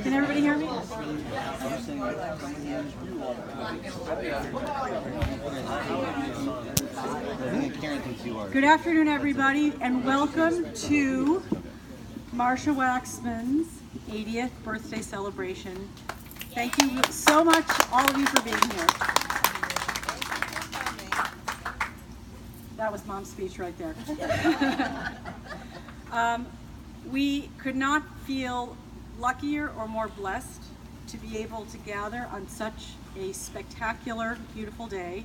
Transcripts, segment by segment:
Can everybody hear me? Good afternoon, everybody, and welcome to Marcia Waxman's 80th birthday celebration. Thank you so much, all of you, for being here. That was Mom's speech right there. We could not feel luckier or more blessed to be able to gather on such a spectacular, beautiful day.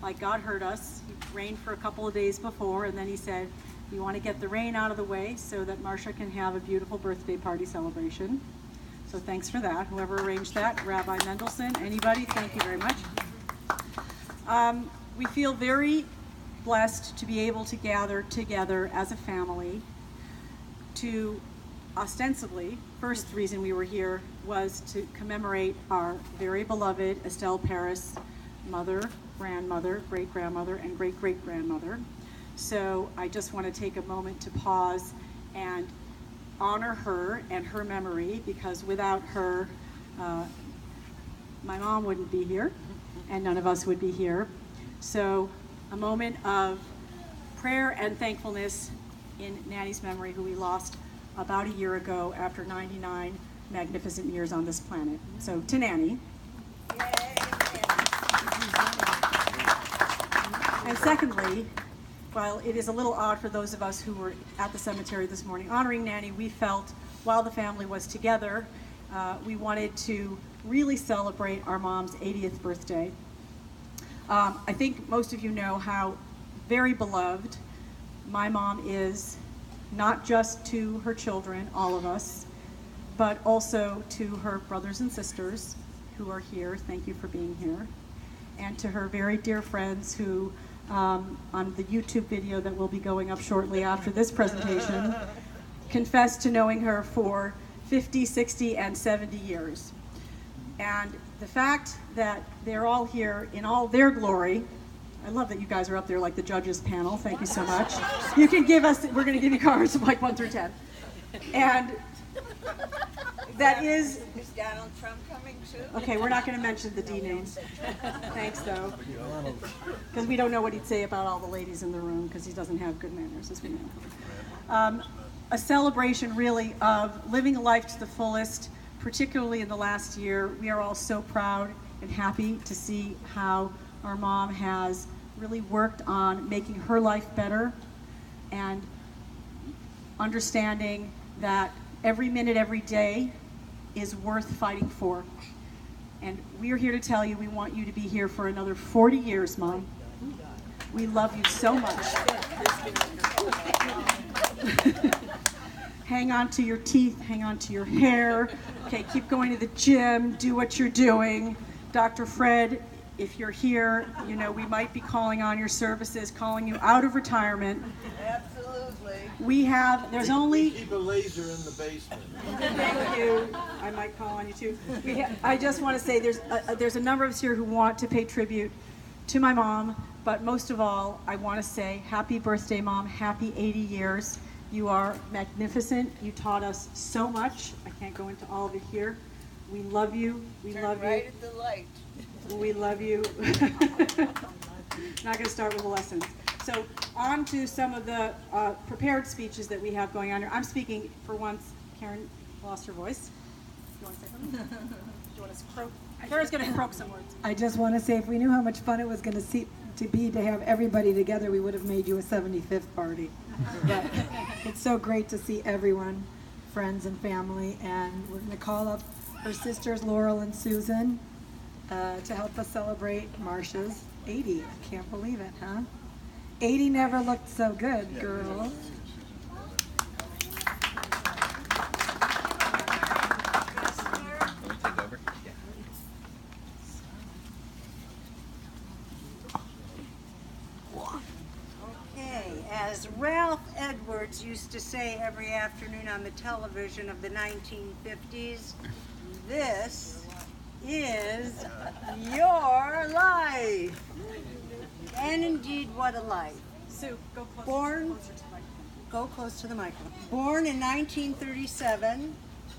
Like God heard us. He rained for a couple of days before, and then he said, we want to get the rain out of the way so that Marcia can have a beautiful birthday party celebration. So thanks for that. Whoever arranged that, Rabbi Mendelson, anybody, thank you very much. We feel very blessed to be able to gather together as a family to ostensibly, first reason we were here was to commemorate our very beloved Estelle Paris mother, grandmother, great-grandmother, and great-great-grandmother. So I just want to take a moment to pause and honor her and her memory, because without her, my mom wouldn't be here, and none of us would be here. So a moment of prayer and thankfulness in Nanny's memory, who we lost about a year ago after 99 magnificent years on this planet. So to Nanny. And secondly, while it is a little odd for those of us who were at the cemetery this morning honoring Nanny, we felt while the family was together, we wanted to really celebrate our mom's 80th birthday. I think most of you know how very beloved my mom is, not just to her children, all of us, but also to her brothers and sisters who are here. Thank you for being here. And to her very dear friends who, on the YouTube video that will be going up shortly after this presentation, confessed to knowing her for 50, 60, and 70 years. And the fact that they're all here in all their glory, I love that you guys are up there like the judges panel. Thank you so much. You can give us, we're going to give you cards of like 1 through 10. And that is... Is Donald Trump coming too? Okay, we're not going to mention the D names. Thanks, though. Because we don't know what he'd say about all the ladies in the room, because he doesn't have good manners, as we know. A celebration, really, of living a life to the fullest, particularly in the last year. We are all so proud and happy to see how our mom has really worked on making her life better and understanding that every minute, every day is worth fighting for. And we are here to tell you we want you to be here for another 40 years, Mom. We love you so much. Hang on to your teeth, hang on to your hair. Okay, keep going to the gym, do what you're doing. Dr. Fred, if you're here, you know, we might be calling on your services, calling you out of retirement. Absolutely. We have, there's only... Keep a laser in the basement. Thank you. I might call on you too. I just want to say there's a number of us here who want to pay tribute to my mom, but most of all, I want to say happy birthday, Mom. Happy 80 years. You are magnificent. You taught us so much. I can't go into all of it here. We love you. We love you. Right at the light. We love you. Not going to start with the lessons. So on to some of the prepared speeches that we have going on here. I'm speaking for once. Karen lost her voice. You want to say something? Do you want to croak? Karen's going to croak some words. I just want to say, if we knew how much fun it was going to be to have everybody together, we would have made you a 75th party. But it's so great to see everyone, friends and family, and we're going to call up her sisters Laurel and Susan to help us celebrate Marcia's 80. I can't believe it, huh? 80 never looked so good, girls. Okay, as Ralph Edwards used to say every afternoon on the television of the 1950s, this is your life. And indeed, what a life. Sue, go closer, Born- closer to the microphone. Go close to the microphone. Born in 1937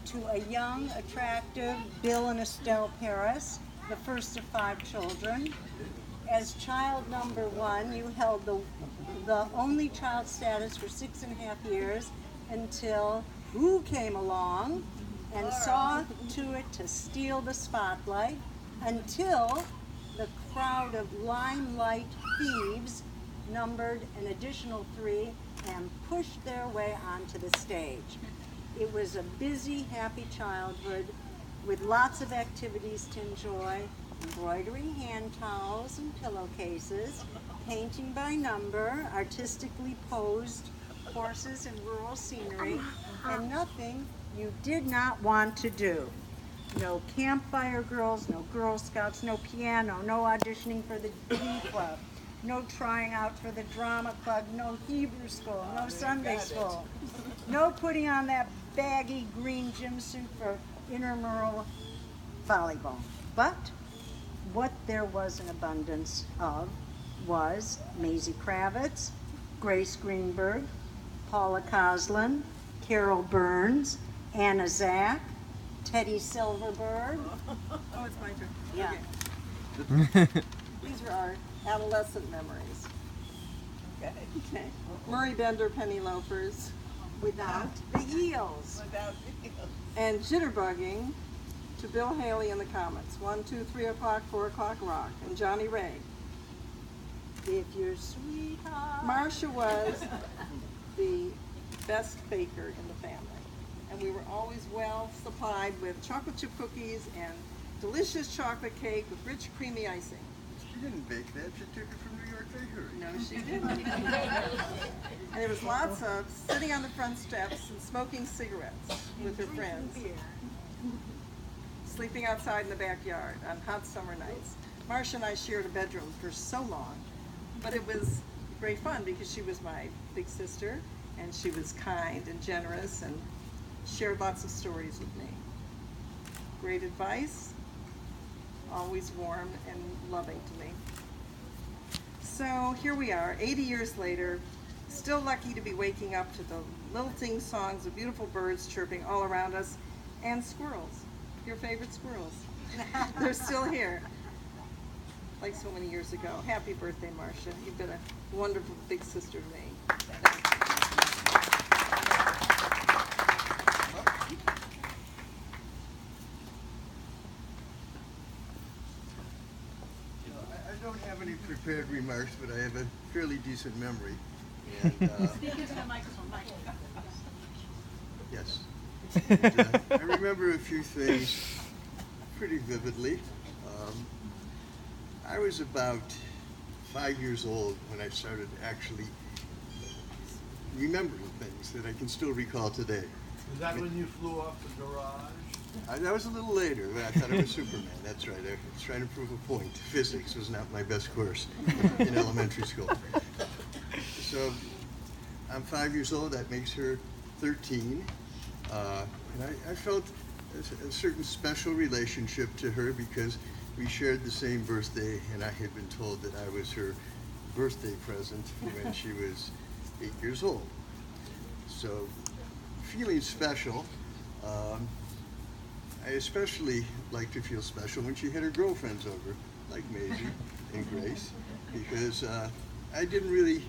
to a young, attractive Bill and Estelle Paris, the first of 5 children. As child number 1, you held the only child status for 6.5 years until Boo came along and saw to it to steal the spotlight until the crowd of limelight thieves numbered an additional 3 and pushed their way onto the stage. It was a busy, happy childhood with lots of activities to enjoy: embroidering hand towels and pillowcases, painting by number, artistically posed horses and rural scenery, and nothing you did not want to do. No campfire girls, no Girl Scouts, no piano, no auditioning for the Glee Club, no trying out for the drama club, no Hebrew school, no Sunday school, no putting on that baggy green gym suit for intramural volleyball. But what there was an abundance of was Maisie Kravitz, Grace Greenberg, Paula Coslin, Carol Burns, Anna Zack, Teddy Silverberg. Oh, it's my turn. Yeah. Okay. These are our adolescent memories. Okay. Murray Bender penny loafers. Without the heels. And jitterbugging to Bill Haley in the Comets. 1, 2, 3 o'clock, 4 o'clock rock. And Johnny Ray. If your sweetheart. Marcia was the best baker in the family. And we were always well supplied with chocolate chip cookies and delicious chocolate cake with rich creamy icing. She didn't bake that, she took it from New York Bakery. No, she didn't. And there was lots of sitting on the front steps and smoking cigarettes with her friends. Sleeping outside in the backyard on hot summer nights. Marcia and I shared a bedroom for so long, but it was great fun because she was my big sister and she was kind and generous and shared lots of stories with me. Great advice, always warm and loving to me. So here we are, 80 years later, still lucky to be waking up to the lilting songs of beautiful birds chirping all around us, and squirrels, your favorite squirrels. They're still here, like so many years ago. Happy birthday, Marcia. You've been a wonderful big sister to me. I don't have any prepared remarks, but I have a fairly decent memory. And, Speak into the microphone, Mike. yes. And, I remember a few things pretty vividly. I was about 5 years old when I started actually remembering things that I can still recall today. Is that when you flew off the garage? That was a little later, but I thought I was Superman. That's right. I was trying to prove a point. Physics was not my best course in elementary school. So I'm 5 years old. That makes her 13. And I felt a certain special relationship to her because we shared the same birthday, and I had been told that I was her birthday present when she was 8 years old. So feeling special. I especially like to feel special when she had her girlfriends over, like Maisie and Grace, because I didn't really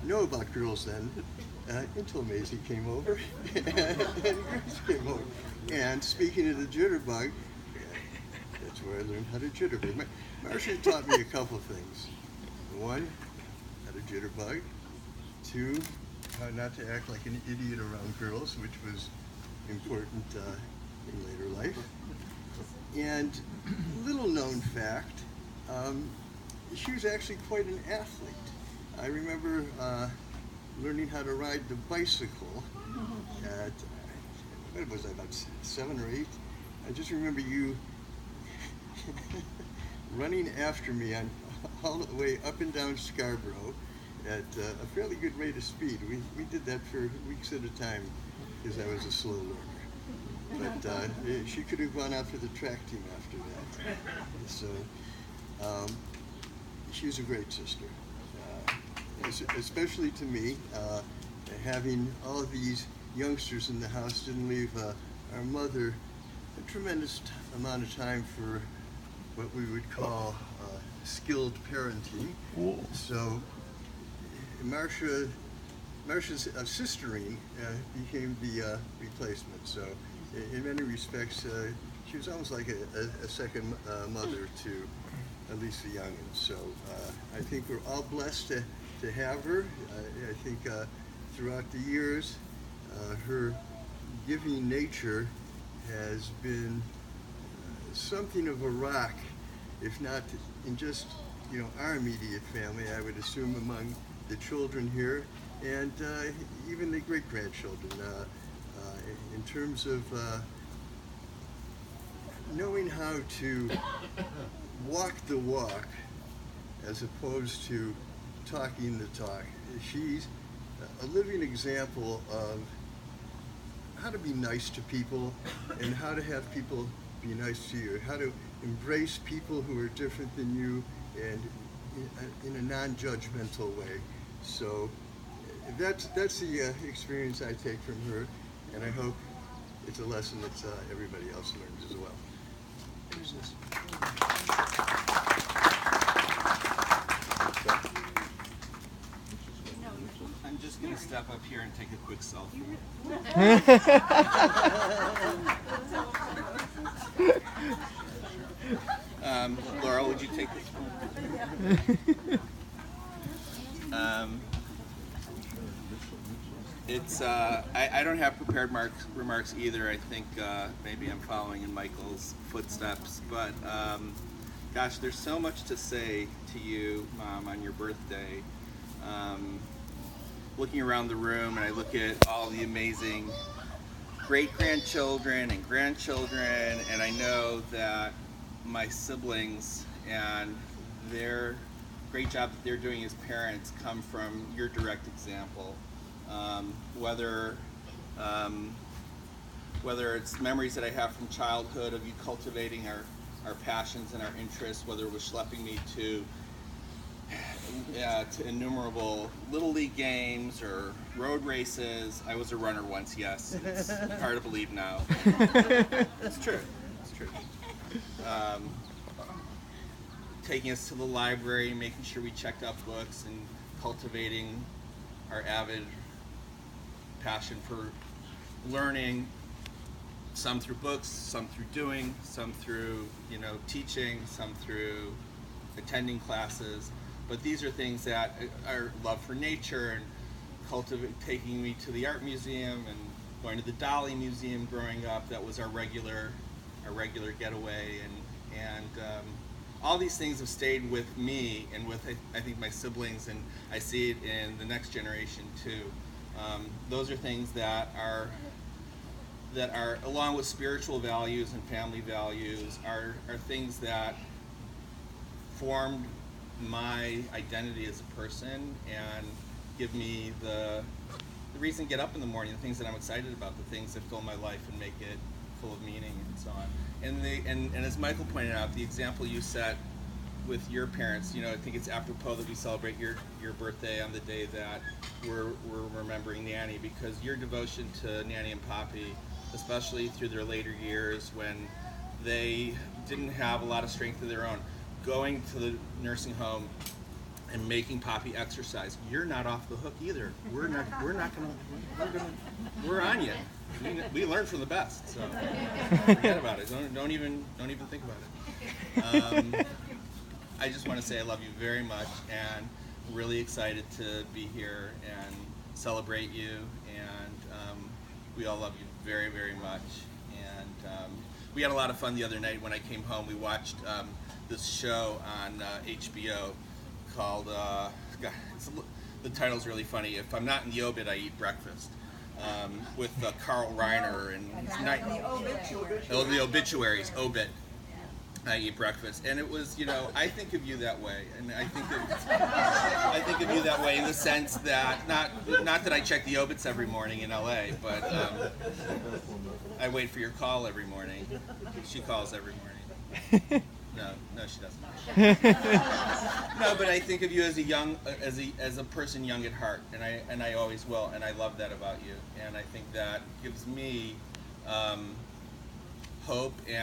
know about girls then until Maisie came over and Grace came over. And speaking of the jitterbug, that's where I learned how to jitterbug. Marcia taught me a couple things. One, how to jitterbug. Two, how not to act like an idiot around girls, which was important in later life. And little known fact, she was actually quite an athlete. I remember learning how to ride the bicycle at, what was I, about 7 or 8? I just remember you running after me on all the way up and down Scarborough at a fairly good rate of speed. We did that for weeks at a time because I was a slow learner. But she could have gone out for the track team after that. So she was a great sister, especially to me. Having all of these youngsters in the house didn't leave our mother a tremendous amount of time for what we would call skilled parenting. So Marcia's sistering became the replacement. So in many respects, she was almost like a second mother to at least the youngins. So I think we're all blessed to have her. I think throughout the years, her giving nature has been something of a rock, if not in just our immediate family, I would assume among the children here, and even the great-grandchildren, in terms of knowing how to walk the walk as opposed to talking the talk. She's a living example of how to be nice to people and how to have people be nice to you, how to embrace people who are different than you and in a non-judgmental way. So that's the experience I take from her, and I hope it's a lesson that everybody else learns as well. Here's this. I'm just going to step up here and take a quick selfie. Laura, would you take this one? I don't have prepared remarks either. I think maybe I'm following in Michael's footsteps, but gosh, there's so much to say to you, Mom, on your birthday. Looking around the room, and I look at all the amazing great-grandchildren and grandchildren, and I know that my siblings and their great job that they're doing as parents come from your direct example. Whether it's memories that I have from childhood of you cultivating our passions and our interests, whether it was schlepping me to innumerable Little League games or road races. I was a runner once, yes. It's hard to believe now. It's true. It's true. Taking us to the library, making sure we checked out books, and cultivating our avid passion for learning, some through books, some through doing, some through teaching, some through attending classes. But these are things that are love for nature and taking me to the art museum and going to the Dolly Museum growing up. That was our regular getaway, and all these things have stayed with me and with I think my siblings, and I see it in the next generation too. Those are things that are along with spiritual values and family values are things that formed my identity as a person and give me the reason to get up in the morning, the things that I'm excited about, the things that fill my life and make it full of meaning and so on. And as Michael pointed out, the example you set with your parents, I think it's apropos that we celebrate your birthday on the day that we're remembering Nanny, because your devotion to Nanny and Poppy, especially through their later years when they didn't have a lot of strength of their own, going to the nursing home and making Poppy exercise, you're not off the hook either. We're on you. We learn from the best, so forget about it. Don't even think about it. I just want to say I love you very much, and really excited to be here and celebrate you, and we all love you very, very much. And we had a lot of fun the other night when I came home. We watched this show on HBO called, the title's really funny, If I'm Not in the Obit, I Eat Breakfast, with Carl Reiner and the obituaries, Obit, I Eat Breakfast. And it was, I think of you that way, and I think of you that way in the sense that, not that I check the obits every morning in LA, but I wait for your call every morning. She calls every morning. No, she doesn't. No, but I think of you as a person young at heart, and I always will, and I love that about you, and I think that gives me hope and